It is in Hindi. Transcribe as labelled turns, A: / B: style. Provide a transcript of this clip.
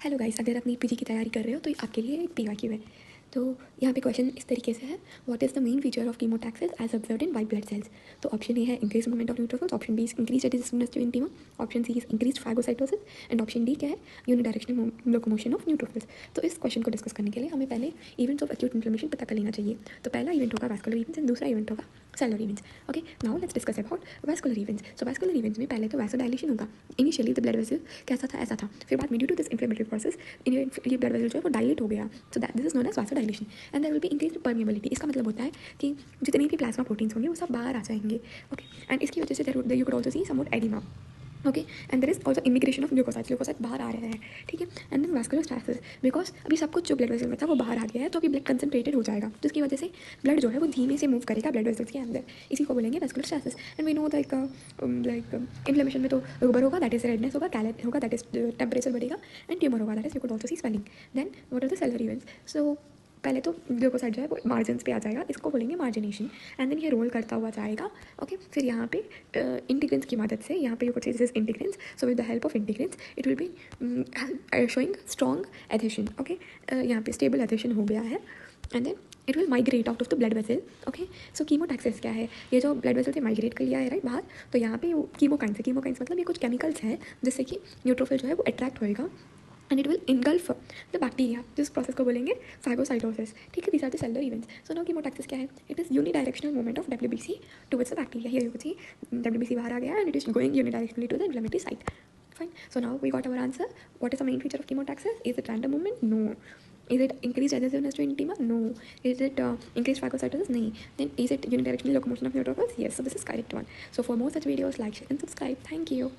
A: हेलो गाइस, अगर आप नीट पीजी की तैयारी कर रहे हो तो आपके लिए एक पीवाईक्यू है। तो यहाँ पे क्वेश्चन इस तरीके से है, what is the main feature of chemotaxis as observed in white blood cells. तो ऑप्शन ए है increase movement of neutrophils, option B is increase resistance to intima, option C is increase phagocytosis and option D क्या है, यूनिडायरेक्शनल लोकोमोशन ऑफ न्यूट्रोफिल्स। तो इस क्वेश्चन को डिस्कस करने के लिए हमें पहले इवेंट्स ऑफ एक्यूट इन्फ्लेमेशन पता कर लेना चाहिए। तो पहला इवेंट होगा वैस्कुलर इवेंट्स एंड दूसरा इवेंट होगा cellular events. Okay, now let's discuss about vascular events. So vascular events में पहले तो वैसोडाइलेशन होगा। इनिशियली द ब्लड वेसल कैसा था, ऐसा था, फिर बाद में due to this inflammatory process ये ब्लड वेसल जो है वो डायलेट हो गया। So that this is known as vasodilation and there will be increase permeability. इसका मतलब होता है कि जितने भी प्लाज्मा प्रोटीन्स होंगे वो सब बाहर आ जाएंगे। ओके, एंड इसकी वजह से you could also see somewhat edema. Okay, and there is also emigration of leukocytes बाहर आ रहे हैं। ठीक है, and then vascular stasis, because अभी सब कुछ जो ब्लड वेसल में था वो बाहर आ गया है, तो अभी ब्लड कंसनट्रेटेड हो जाएगा, जिसकी वजह से ब्लड जो है वो धीमे से मूव करेगा ब्लड वेसल्स के अंदर। इसी को बोलेंगे vascular stasis. And we know like inflammation में तो रूबर होगा, दैट इज रेडनेस होगा, कैलेट होगा, दैट इज टेम्परेचर बढ़ेगा, एंड ट्यूमर होगा, that is you could also see swelling. Then what are the cellular events. So पहले तो ग्लूकोसाइड जो है वो मार्जिन पे आ जाएगा, इसको बोलेंगे मार्जिनेशन, एंड देन ये रोल करता हुआ जाएगा। ओके, फिर यहाँ पे इंटीग्रेंस की मदद से, यहाँ पे you could say this is integrins, so with the help of integrins it will be showing strong adhesion. Okay, यहाँ पे स्टेबल एडिशन हो गया है, and then it will migrate out of the blood vessel. Okay, so chemotaxis क्या है, ये जो ब्लड वेसल से माइग्रेट कर लिया है राइट बाहर, तो यहाँ पे कीमोकाइंस मतलब ये कुछ केमिकल्स हैं जिससे कि न्यूट्रोफिल जो है वो अट्रैक्ट होएगा and it will engulf the bacteria. जिस प्रोसेस को बोलेंगे फैगोसाइटोसिस। ठीक है, these are the cellular events. So now chemotaxis क्या है, it is unidirectional movement of WBC towards the bacteria. Here you can see WBC बाहर आ गया and it is going unidirectionally to the inflammatory site. Fine. So now we got our answer. What is the main feature of chemotaxis? Is it random movement? No. Is it increased adhesiveness to intima? No. Is it increased phagocytosis? No. Then is it unidirectional locomotion of neutrophils? Yes. So this is correct one. So for more such videos, like, share and subscribe. Thank you.